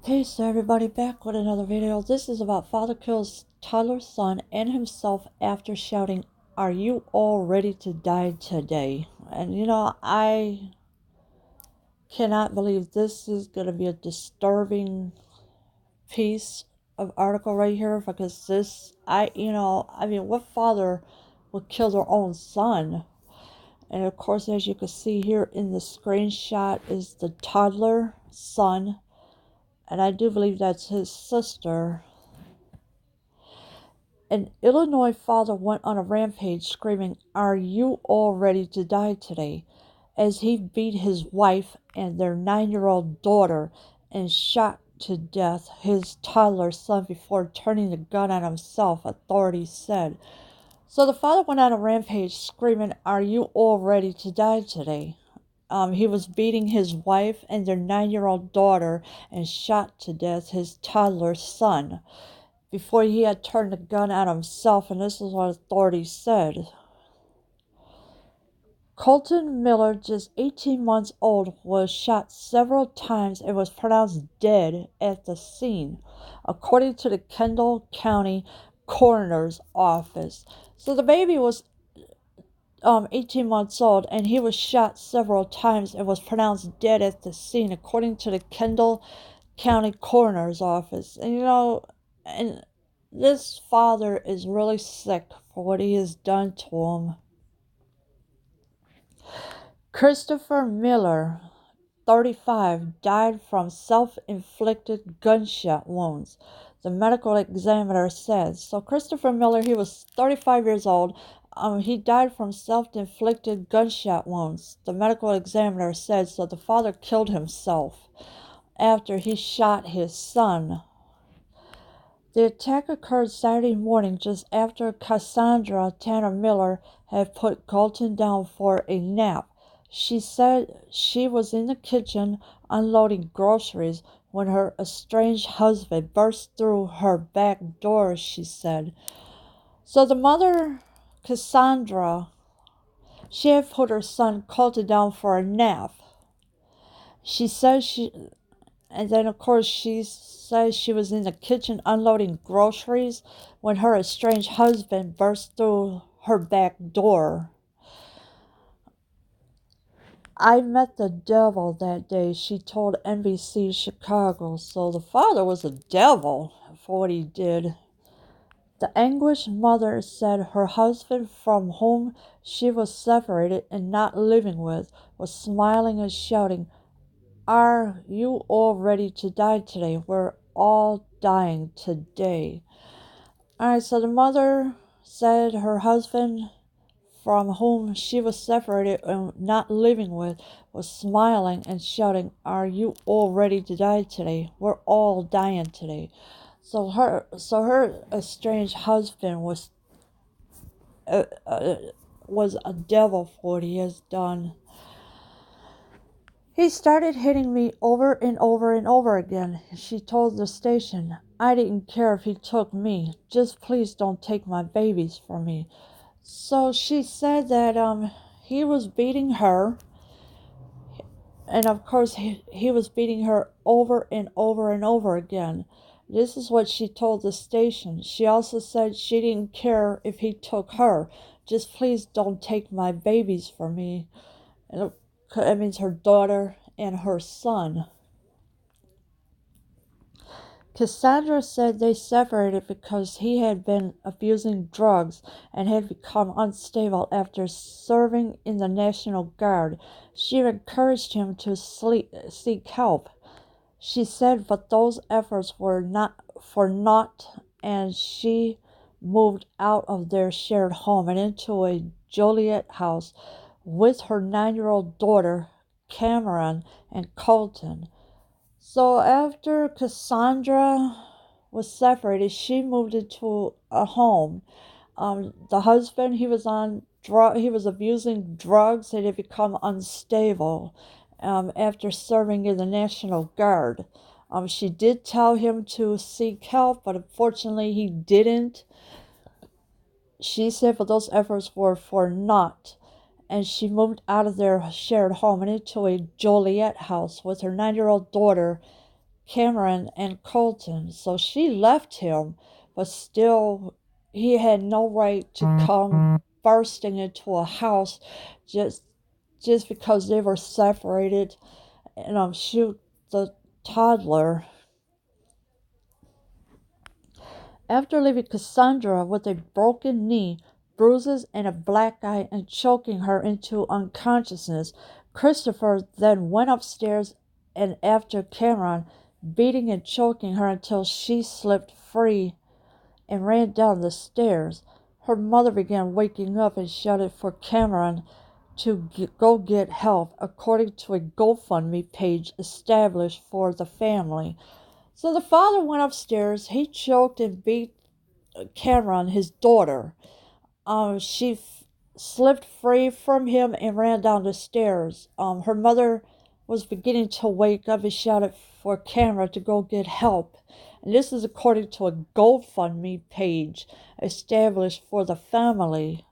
Okay, so everybody back with another video. This is about father kills toddler son and himself after shouting, "Are you all ready to die today?" And I cannot believe this is going to be a disturbing piece of article right here, because what father would kill their own son? And of course, as you can see here in the screenshot is the toddler son, and I do believe that's his sister. An Illinois father went on a rampage screaming, "Are you all ready to die today?" as he beat his wife and their 9-year-old daughter and shot to death his toddler son before turning the gun on himself, authorities said. So the father went on a rampage screaming, "Are you all ready to die today?" He was beating his wife and their 9-year-old daughter and shot to death his toddler son before he had turned the gun on himself, and this is what authorities said. Colton Miller, just 18 months old, was shot several times and was pronounced dead at the scene, according to the Kendall County Coroner's Office. So the baby was 18 months old, and he was shot several times and was pronounced dead at the scene, according to the Kendall County Coroner's Office. And this father is really sick for what he has done to him. Christopher Miller, 35, died from self-inflicted gunshot wounds, the medical examiner said. So Christopher Miller, he was 35 years old. He died from self-inflicted gunshot wounds, the medical examiner said. So the father killed himself after he shot his son. The attack occurred Saturday morning just after Cassandra Tanner Miller had put Colton down for a nap. She said she was in the kitchen unloading groceries when her estranged husband burst through her back door, she said. So the mother, Cassandra, she had put her son Colton down for a nap. And then, of course, she says she was in the kitchen unloading groceries when her estranged husband burst through her back door. "I met the devil that day," she told NBC Chicago. So the father was a devil for what he did. The anguished mother said her husband, from whom she was separated and not living with, was smiling and shouting, "Are you all ready to die today? We're all dying today." Alright, so the mother said her husband, from whom she was separated and not living with, was smiling and shouting, "Are you all ready to die today? We're all dying today." So her estranged husband was a devil for what he has done. "He started hitting me over and over and over again," she told the station. "I didn't care if he took me. Just please don't take my babies from me." So she said that he was beating her, and of course he was beating her over and over and over again. This is what she told the station. She also said she didn't care if he took her. Just please don't take my babies from me. And that means her daughter and her son. Cassandra said they separated because he had been abusing drugs and had become unstable after serving in the National Guard. She encouraged him to seek help. She said, but those efforts were not for naught, and she moved out of their shared home and into a Joliet house with her 9-year-old daughter, Cameron, and Colton. So after Cassandra was separated, she moved into a home. The husband, he was abusing drugs and had become unstable after serving in the National Guard. She did tell him to seek help, but unfortunately he didn't. She said, but those efforts were for naught. And she moved out of their shared home and into a Joliet house with her 9-year-old daughter, Cameron and Colton. So she left him, but still he had no right to come bursting into a house just because they were separated and shoot the toddler. After leaving Cassandra with a broken knee, bruises, and a black eye and choking her into unconsciousness, Christopher then went upstairs and after Cameron, beating and choking her until she slipped free and ran down the stairs. Her mother began waking up and shouted for Cameron to go get help, according to a GoFundMe page established for the family. So the father went upstairs. He choked and beat Cameron, his daughter. She slipped free from him and ran down the stairs. Her mother was beginning to wake up and shouted for Cameron to go get help. And this is according to a GoFundMe page established for the family.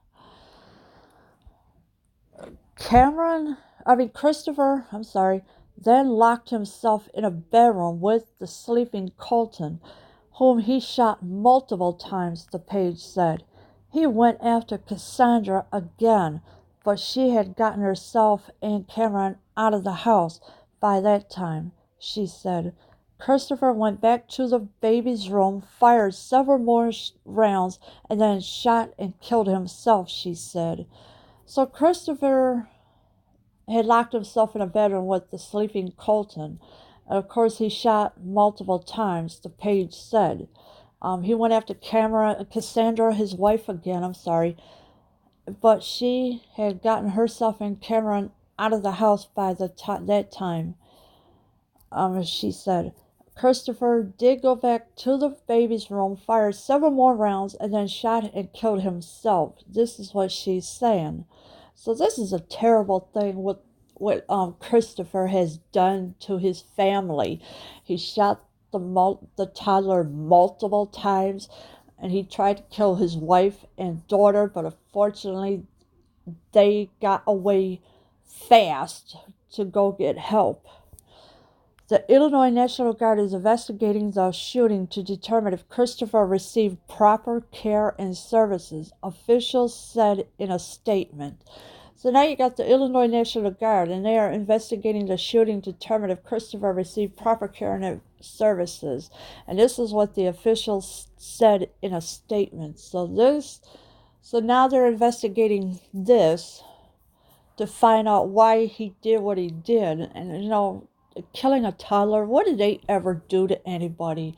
Christopher, then locked himself in a bedroom with the sleeping Colton, whom he shot multiple times, the page said. He went after Cassandra again, but she had gotten herself and Cameron out of the house by that time, she said. Christopher went back to the baby's room, fired several more rounds, and then shot and killed himself, she said. So Christopher had locked himself in a bedroom with the sleeping Colton. And of course, he shot multiple times, the page said. He went after Cassandra, his wife again, but she had gotten herself and Cameron out of the house by that time, she said. Christopher did go back to the baby's room, fired several more rounds, and then shot and killed himself. This is what she's saying. So this is a terrible thing what Christopher has done to his family. He shot the toddler multiple times, and he tried to kill his wife and daughter, but unfortunately they got away fast to go get help. The Illinois National Guard is investigating the shooting to determine if Christopher received proper care and services, officials said in a statement. So now you got the Illinois National Guard, and they are investigating the shooting to determine if Christopher received proper care and services. And this is what the officials said in a statement. So now they're investigating this to find out why he did what he did. And killing a toddler, what did they ever do to anybody?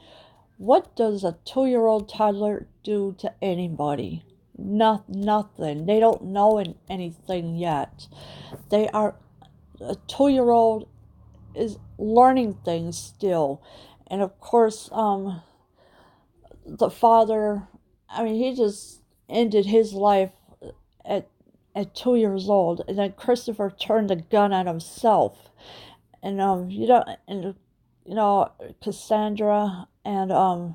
What does a 2-year-old toddler do to anybody? Nothing. They don't know anything yet. A 2-year-old is learning things still. And of course, the father, he just ended his life at 2 years old. And then Christopher turned the gun on himself. And Cassandra and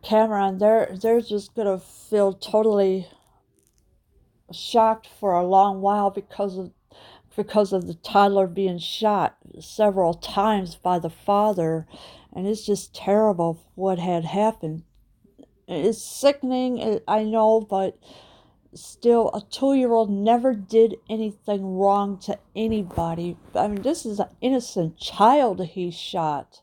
Cameron, they're just gonna feel totally shocked for a long while because of the toddler being shot several times by the father, and it's just terrible what had happened. It's sickening, I know, but still, a 2-year-old never did anything wrong to anybody. This is an innocent child he shot.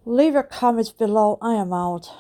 Leave your comments below. I am out.